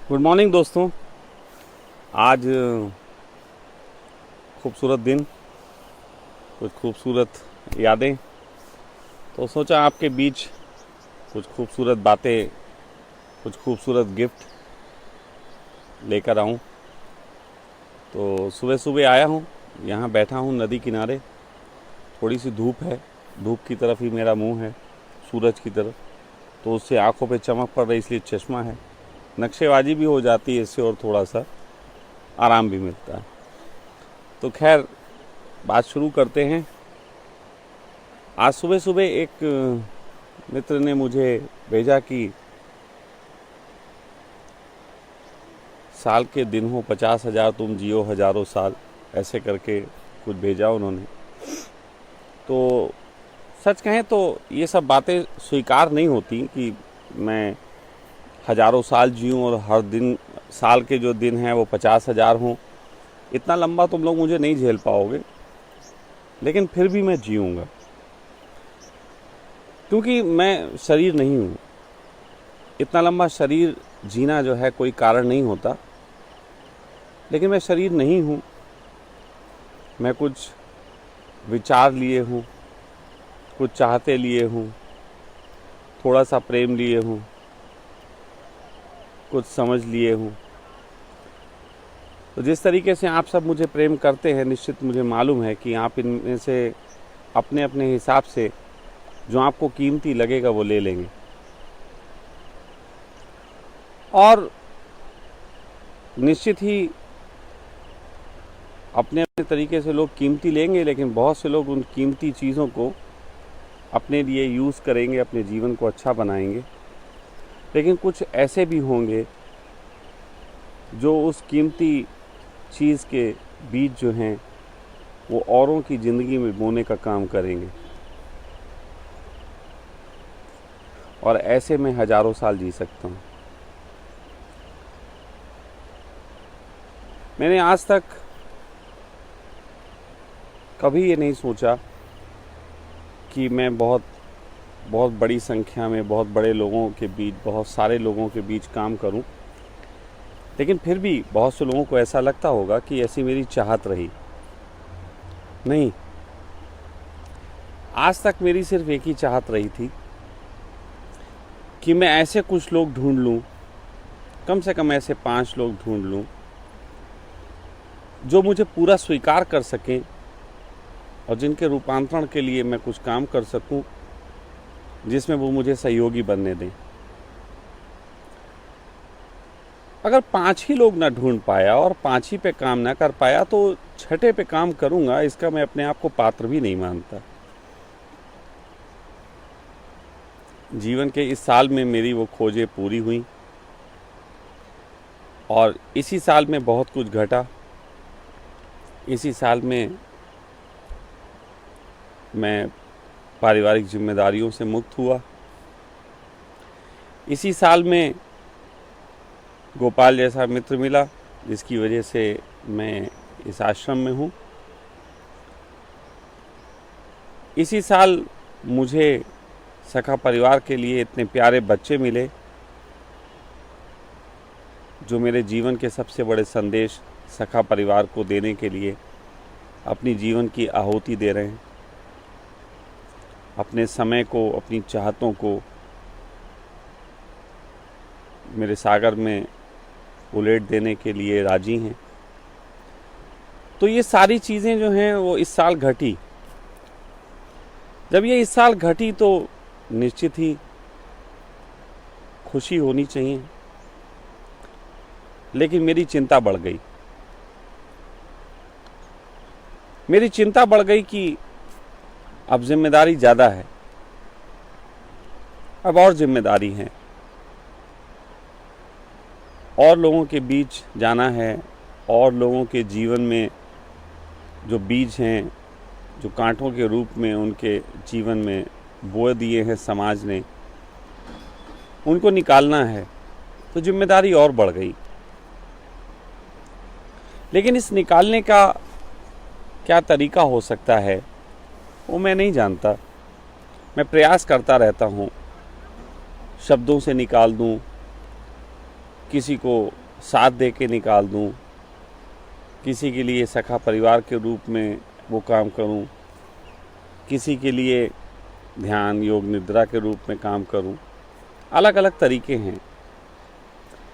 Good morning दोस्तों। आज खूबसूरत दिन, कुछ खूबसूरत यादें, तो सोचा आपके बीच कुछ खूबसूरत बातें, कुछ खूबसूरत गिफ्ट लेकर आऊं। तो सुबह सुबह आया हूं, यहाँ बैठा हूं नदी किनारे। थोड़ी सी धूप है, धूप की तरफ ही मेरा मुंह है, सूरज की तरफ, तो उससे आंखों पे चमक पड़ रही, इसलिए चश्मा है। नक्शेबाजी भी हो जाती है इससे और थोड़ा सा आराम भी मिलता है। तो खैर, बात शुरू करते हैं। आज सुबह सुबह एक मित्र ने मुझे भेजा कि साल के दिन हो 50,000 तुम जियो हजारों साल, ऐसे करके कुछ भेजा उन्होंने। तो सच कहें तो ये सब बातें स्वीकार नहीं होती कि मैं हजारों साल जीऊँ और हर दिन साल के जो दिन हैं वो 50,000 हों। इतना लंबा तुम लोग मुझे नहीं झेल पाओगे, लेकिन फिर भी मैं जीऊँगा, क्योंकि मैं शरीर नहीं हूँ। इतना लंबा शरीर जीना जो है कोई कारण नहीं होता, लेकिन मैं शरीर नहीं हूँ। मैं कुछ विचार लिए हूँ, कुछ चाहते लिए हूँ, थोड़ा सा प्रेम लिए हूँ, कुछ समझ लिए हूँ। तो जिस तरीके से आप सब मुझे प्रेम करते हैं, निश्चित मुझे मालूम है कि आप इनमें से अपने अपने हिसाब से जो आपको कीमती लगेगा वो ले लेंगे। और निश्चित ही अपने अपने तरीके से लोग कीमती लेंगे, लेकिन बहुत से लोग उन कीमती चीज़ों को अपने लिए यूज़ करेंगे, अपने जीवन को अच्छा बनाएंगे। लेकिन कुछ ऐसे भी होंगे जो उस कीमती चीज़ के बीज जो हैं वो औरों की ज़िंदगी में बोने का काम करेंगे, और ऐसे में हजारों साल जी सकता हूँ। मैंने आज तक कभी ये नहीं सोचा कि मैं बहुत बहुत बड़ी संख्या में, बहुत बड़े लोगों के बीच, बहुत सारे लोगों के बीच काम करूं। लेकिन फिर भी बहुत से लोगों को ऐसा लगता होगा कि ऐसी मेरी चाहत रही नहीं। आज तक मेरी सिर्फ एक ही चाहत रही थी कि मैं ऐसे कुछ लोग ढूंढ लूं, कम से कम ऐसे 5 लोग ढूंढ लूं जो मुझे पूरा स्वीकार कर सकें और जिनके रूपांतरण के लिए मैं कुछ काम कर सकूं, जिसमें वो मुझे सहयोगी बनने दें। अगर 5 ही लोग ना ढूंढ पाया और 5 ही पे काम ना कर पाया तो 6ठे पे काम करूंगा, इसका मैं अपने आप को पात्र भी नहीं मानता। जीवन के इस साल में मेरी वो खोजें पूरी हुई, और इसी साल में बहुत कुछ घटा। इसी साल में मैं पारिवारिक जिम्मेदारियों से मुक्त हुआ। इसी साल में गोपाल जैसा मित्र मिला, जिसकी वजह से मैं इस आश्रम में हूँ। इसी साल मुझे सखा परिवार के लिए इतने प्यारे बच्चे मिले जो मेरे जीवन के सबसे बड़े संदेश सखा परिवार को देने के लिए अपनी जीवन की आहुति दे रहे हैं, अपने समय को, अपनी चाहतों को मेरे सागर में उलेट देने के लिए राजी हैं। तो ये सारी चीज़ें जो हैं वो इस साल घटी। जब ये इस साल घटी तो निश्चित ही खुशी होनी चाहिए, लेकिन मेरी चिंता बढ़ गई। मेरी चिंता बढ़ गई कि अब जिम्मेदारी ज़्यादा है, अब और जिम्मेदारी है, और लोगों के बीच जाना है, और लोगों के जीवन में जो बीज हैं, जो कांटों के रूप में उनके जीवन में बो दिए हैं समाज ने, उनको निकालना है। तो जिम्मेदारी और बढ़ गई। लेकिन इस निकालने का क्या तरीका हो सकता है वो मैं नहीं जानता। मैं प्रयास करता रहता हूँ, शब्दों से निकाल दूँ, किसी को साथ दे के निकाल दूं, किसी के लिए सखा परिवार के रूप में वो काम करूं, किसी के लिए ध्यान योग निद्रा के रूप में काम करूं। अलग अलग तरीके हैं,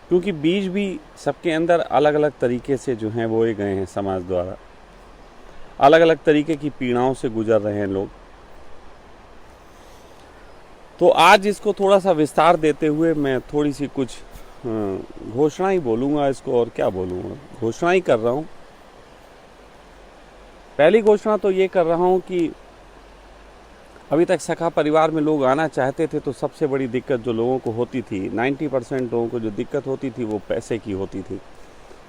क्योंकि बीज भी सबके अंदर अलग अलग तरीके से जो हैं बोए गए हैं समाज द्वारा। अलग अलग तरीके की पीड़ाओं से गुजर रहे हैं लोग। तो आज इसको थोड़ा सा विस्तार देते हुए मैं थोड़ी सी कुछ घोषणा ही बोलूँगा इसको, और क्या बोलूँगा, घोषणा ही कर रहा हूँ। पहली घोषणा तो ये कर रहा हूँ कि अभी तक सखा परिवार में लोग आना चाहते थे, तो सबसे बड़ी दिक्कत जो लोगों को होती थी, 90% लोगों को जो दिक्कत होती थी वो पैसे की होती थी,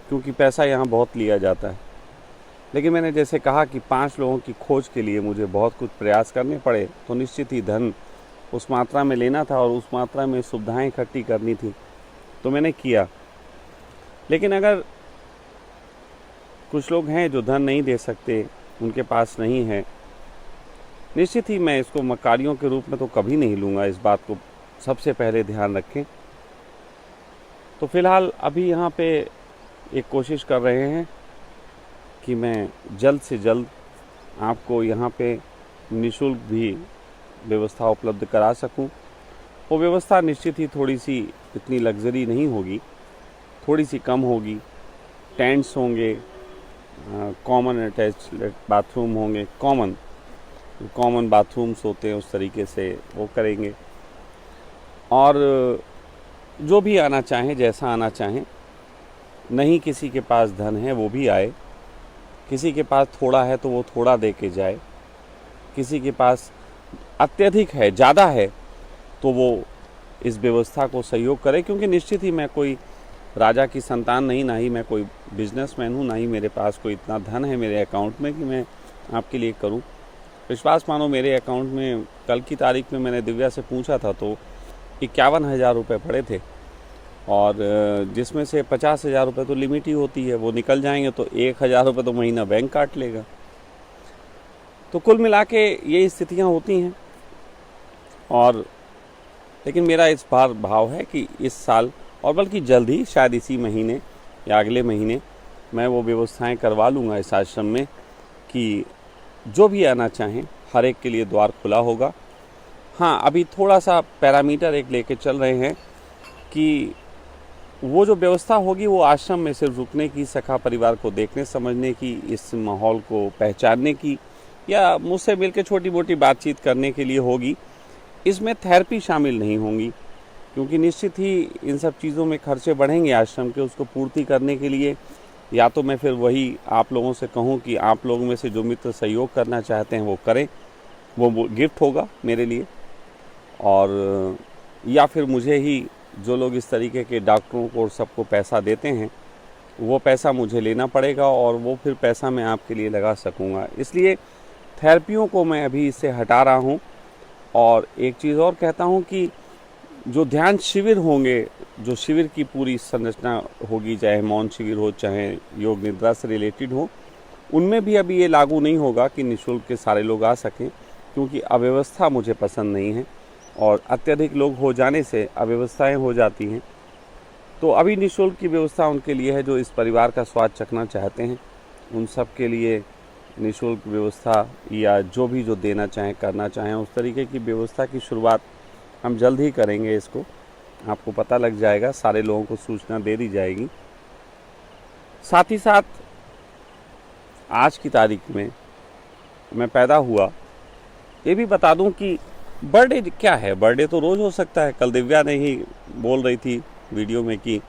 क्योंकि पैसा यहाँ बहुत लिया जाता है। लेकिन मैंने जैसे कहा कि 5 लोगों की खोज के लिए मुझे बहुत कुछ प्रयास करने पड़े, तो निश्चित ही धन उस मात्रा में लेना था और उस मात्रा में सुविधाएं इकट्ठी करनी थी, तो मैंने किया। लेकिन अगर कुछ लोग हैं जो धन नहीं दे सकते, उनके पास नहीं है, निश्चित ही मैं इसको मकारियों के रूप में तो कभी नहीं लूँगा। इस बात को सबसे पहले ध्यान रखें। तो फिलहाल अभी यहाँ पे एक कोशिश कर रहे हैं कि मैं जल्द से जल्द आपको यहाँ पे निःशुल्क भी व्यवस्था उपलब्ध करा सकूं। वो व्यवस्था निश्चित ही थोड़ी सी इतनी लग्जरी नहीं होगी, थोड़ी सी कम होगी। टेंट्स होंगे, कॉमन अटैच्ड बाथरूम होंगे, कॉमन बाथरूम्स होते हैं, उस तरीके से वो करेंगे। और जो भी आना चाहें, जैसा आना चाहें, नहीं किसी के पास धन है वो भी आए, किसी के पास थोड़ा है तो वो थोड़ा दे के जाए, किसी के पास अत्यधिक है, ज़्यादा है, तो वो इस व्यवस्था को सहयोग करे। क्योंकि निश्चित ही मैं कोई राजा की संतान नहीं, ना ही मैं कोई बिजनेसमैन हूँ, ना ही मेरे पास कोई इतना धन है मेरे अकाउंट में कि मैं आपके लिए करूँ। विश्वास मानो, मेरे अकाउंट में कल की तारीख में मैंने दिव्या से पूछा था तो 51,000 रुपये पड़े थे, और जिसमें से 50,000 रुपये तो लिमिट ही होती है, वो निकल जाएंगे तो 1,000 रुपये तो महीना बैंक काट लेगा। तो कुल मिला के ये स्थितियाँ होती हैं। और लेकिन मेरा इस बार भाव है कि इस साल, और बल्कि जल्द ही, शायद इसी महीने या अगले महीने, मैं वो व्यवस्थाएं करवा लूँगा इस आश्रम में कि जो भी आना चाहें हर एक के लिए द्वार खुला होगा। हाँ, अभी थोड़ा सा पैरामीटर एक लेके चल रहे हैं कि वो जो व्यवस्था होगी वो आश्रम में सिर्फ रुकने की, सखा परिवार को देखने समझने की, इस माहौल को पहचानने की, या मुझसे मिलकर छोटी मोटी बातचीत करने के लिए होगी। इसमें थेरेपी शामिल नहीं होंगी, क्योंकि निश्चित ही इन सब चीज़ों में खर्चे बढ़ेंगे आश्रम के। उसको पूर्ति करने के लिए या तो मैं फिर वही आप लोगों से कहूँ कि आप लोगों में से जो मित्र सहयोग करना चाहते हैं वो करें, वो गिफ्ट होगा मेरे लिए। और या फिर मुझे ही, जो लोग इस तरीके के डॉक्टरों को और सबको पैसा देते हैं, वो पैसा मुझे लेना पड़ेगा, और वो फिर पैसा मैं आपके लिए लगा सकूँगा। इसलिए थेरेपियों को मैं अभी इससे हटा रहा हूँ। और एक चीज़ और कहता हूँ कि जो ध्यान शिविर होंगे, जो शिविर की पूरी संरचना होगी, चाहे मौन शिविर हो, चाहे योग निद्रा से रिलेटेड हो, उनमें भी अभी ये लागू नहीं होगा कि निःशुल्क के सारे लोग आ सकें, क्योंकि अव्यवस्था मुझे पसंद नहीं है, और अत्यधिक लोग हो जाने से अव्यवस्थाएं हो जाती हैं। तो अभी निःशुल्क की व्यवस्था उनके लिए है जो इस परिवार का स्वाद चखना चाहते हैं। उन सब के लिए निःशुल्क व्यवस्था, या जो भी जो देना चाहें, करना चाहें, उस तरीके की व्यवस्था की शुरुआत हम जल्द ही करेंगे। इसको आपको पता लग जाएगा, सारे लोगों को सूचना दे दी जाएगी। साथ ही साथ आज की तारीख में मैं पैदा हुआ, ये भी बता दूं कि बर्थडे क्या है। बर्थडे तो रोज़ हो सकता है। कल दिव्या ने ही बोल रही थी वीडियो में कि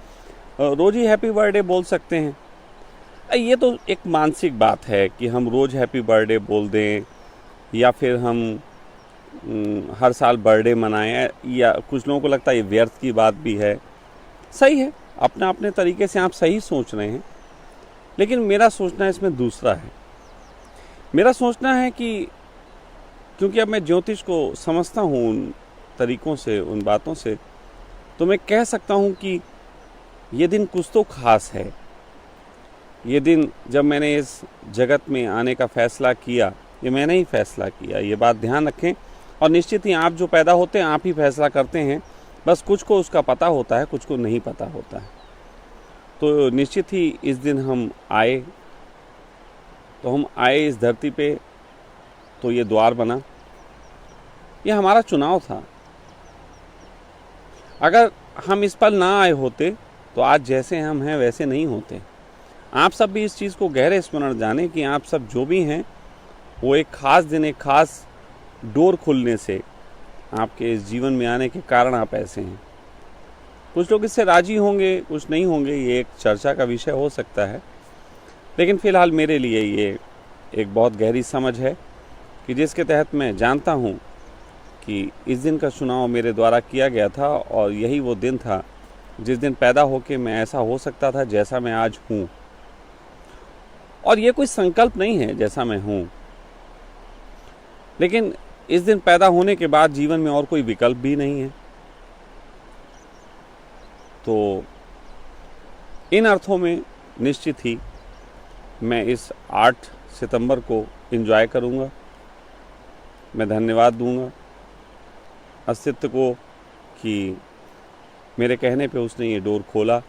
रोज़ ही हैप्पी बर्थडे बोल सकते हैं। ये तो एक मानसिक बात है कि हम रोज़ हैप्पी बर्थडे बोल दें, या फिर हम हर साल बर्थडे मनाएं, या कुछ लोगों को लगता है ये व्यर्थ की बात भी है। सही है, अपने अपने तरीके से आप सही सोच रहे हैं, लेकिन मेरा सोचना इसमें दूसरा है। मेरा सोचना है कि क्योंकि अब मैं ज्योतिष को समझता हूँ उन तरीक़ों से, उन बातों से, तो मैं कह सकता हूँ कि ये दिन कुछ तो ख़ास है। ये दिन जब मैंने इस जगत में आने का फ़ैसला किया, ये मैंने ही फ़ैसला किया, ये बात ध्यान रखें। और निश्चित ही आप जो पैदा होते हैं आप ही फैसला करते हैं, बस कुछ को उसका पता होता है, कुछ को नहीं पता होता है। तो निश्चित ही इस दिन हम आए, तो हम आए इस धरती पे, तो ये द्वार बना, ये हमारा चुनाव था। अगर हम इस पल ना आए होते तो आज जैसे हम हैं वैसे नहीं होते। आप सब भी इस चीज़ को गहरे स्मरण जाने कि आप सब जो भी हैं वो एक ख़ास दिन, एक ख़ास डोर खुलने से आपके इस जीवन में आने के कारण आप ऐसे हैं। कुछ लोग इससे राजी होंगे, कुछ नहीं होंगे, ये एक चर्चा का विषय हो सकता है। लेकिन फ़िलहाल मेरे लिए ये एक बहुत गहरी समझ है कि जिसके तहत मैं जानता हूँ कि इस दिन का चुनाव मेरे द्वारा किया गया था और यही वो दिन था जिस दिन पैदा होके मैं ऐसा हो सकता था जैसा मैं आज हूँ। और ये कोई संकल्प नहीं है जैसा मैं हूँ, लेकिन इस दिन पैदा होने के बाद जीवन में और कोई विकल्प भी नहीं है। तो इन अर्थों में निश्चित ही मैं इस 8 सितंबर को एंजॉय करूँगा। मैं धन्यवाद दूंगा अस्तित्व को कि मेरे कहने पे उसने ये डोर खोला।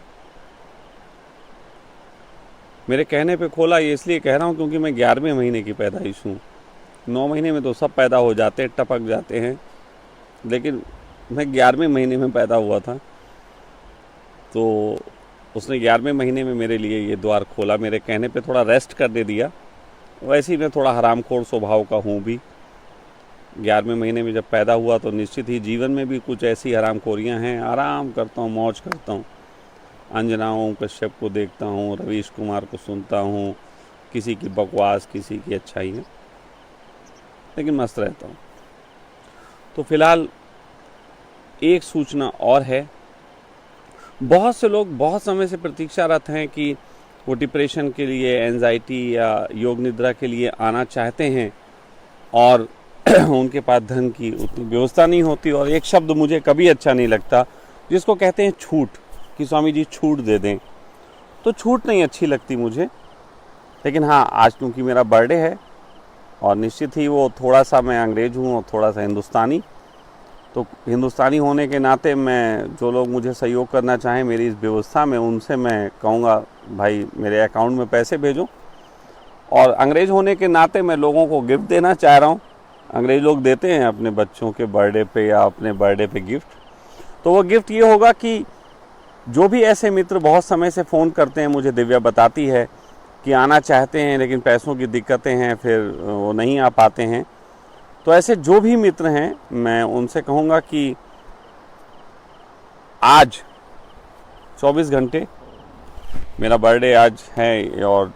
मेरे कहने पे खोला ये इसलिए कह रहा हूँ क्योंकि मैं 11वें महीने की पैदाइश हूँ। 9 महीने में तो सब पैदा हो जाते हैं, टपक जाते हैं, लेकिन मैं 11वें महीने में पैदा हुआ था। तो उसने 11वें महीने में मेरे लिए ये द्वार खोला, मेरे कहने पे थोड़ा रेस्ट करने दिया। वैसे ही मैं थोड़ा हरामखोर स्वभाव का हूँ भी। 11वें महीने में जब पैदा हुआ तो निश्चित ही जीवन में भी कुछ ऐसी हरामखोरियाँ हैं। आराम करता हूँ, मौज करता हूँ, अंजनाओं कश्यप को देखता हूँ, रवीश कुमार को सुनता हूँ, किसी की बकवास, किसी की अच्छाइयाँ, लेकिन मस्त रहता हूँ। तो फिलहाल एक सूचना और है। बहुत से लोग बहुत समय से प्रतीक्षारत हैं कि वो डिप्रेशन के लिए, एंजाइटी या योग निद्रा के लिए आना चाहते हैं और उनके पास धन की उतनी व्यवस्था नहीं होती। और एक शब्द मुझे कभी अच्छा नहीं लगता जिसको कहते हैं छूट, कि स्वामी जी छूट दे दें। तो छूट नहीं अच्छी लगती मुझे, लेकिन हाँ, आज क्योंकि मेरा बर्थडे है और निश्चित ही वो थोड़ा सा मैं अंग्रेज हूँ और थोड़ा सा हिंदुस्तानी, तो हिंदुस्तानी होने के नाते मैं, जो लोग मुझे सहयोग करना चाहें मेरी इस व्यवस्था में, उनसे मैं कहूँगा भाई मेरे अकाउंट में पैसे भेजो। और अंग्रेज होने के नाते मैं लोगों को गिफ्ट देना चाह रहा हूँ। अंग्रेज लोग देते हैं अपने बच्चों के बर्थडे पे या अपने बर्थडे पे गिफ्ट। तो वो गिफ्ट ये होगा कि जो भी ऐसे मित्र बहुत समय से फ़ोन करते हैं, मुझे दिव्या बताती है कि आना चाहते हैं लेकिन पैसों की दिक्कतें हैं, फिर वो नहीं आ पाते हैं, तो ऐसे जो भी मित्र हैं मैं उनसे कहूँगा कि आज 24 घंटे, मेरा बर्थडे आज है और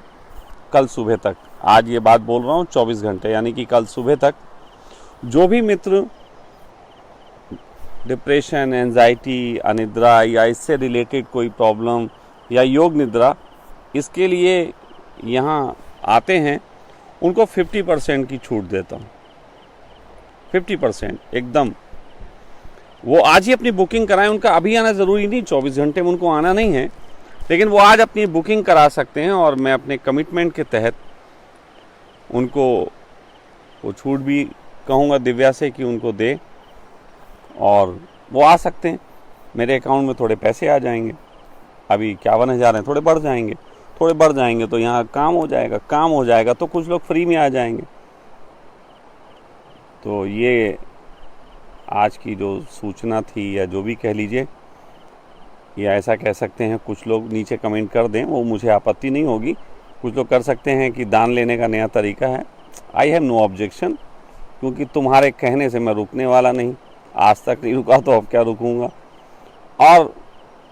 कल सुबह तक, आज ये बात बोल रहा हूँ 24 घंटे यानी कि कल सुबह तक, जो भी मित्र डिप्रेशन, एंजाइटी, अनिद्रा या इससे रिलेटेड कोई प्रॉब्लम या योग निद्रा, इसके लिए यहाँ आते हैं, उनको 50% की छूट देता हूँ। 50% एकदम। वो आज ही अपनी बुकिंग कराएं। उनका अभी आना ज़रूरी नहीं, 24 घंटे में उनको आना नहीं है, लेकिन वो आज अपनी बुकिंग करा सकते हैं और मैं अपने कमिटमेंट के तहत उनको वो छूट भी कहूँगा दिव्या से कि उनको दे, और वो आ सकते हैं। मेरे अकाउंट में थोड़े पैसे आ जाएंगे, अभी 51,000 हैं, थोड़े बढ़ जाएंगे तो यहाँ काम हो जाएगा तो कुछ लोग फ्री में आ जाएंगे। तो ये आज की जो सूचना थी, या जो भी कह लीजिए, या ऐसा कह सकते हैं, कुछ लोग नीचे कमेंट कर दें, वो मुझे आपत्ति नहीं होगी। कुछ लोग कर सकते हैं कि दान लेने का नया तरीका है। आई हैव नो ऑब्जेक्शन, क्योंकि तुम्हारे कहने से मैं रुकने वाला नहीं, आज तक नहीं रुका तो अब क्या रुकूंगा। और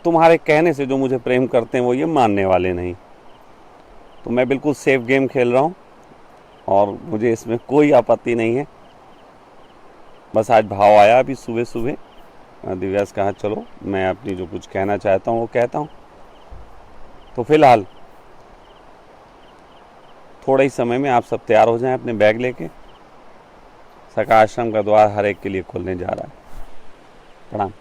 तुम्हारे कहने से जो मुझे प्रेम करते हैं वो ये मानने वाले नहीं। तो मैं बिल्कुल सेफ गेम खेल रहा हूँ और मुझे इसमें कोई आपत्ति नहीं है। बस आज भाव आया अभी सुबह सुबह, दिव्या से कहा चलो मैं अपनी जो कुछ कहना चाहता हूँ वो कहता हूँ। तो फिलहाल थोड़े ही समय में आप सब तैयार हो जाएं अपने बैग लेके। सका आश्रम का द्वार हर एक के लिए खुलने जा रहा है। प्रणाम।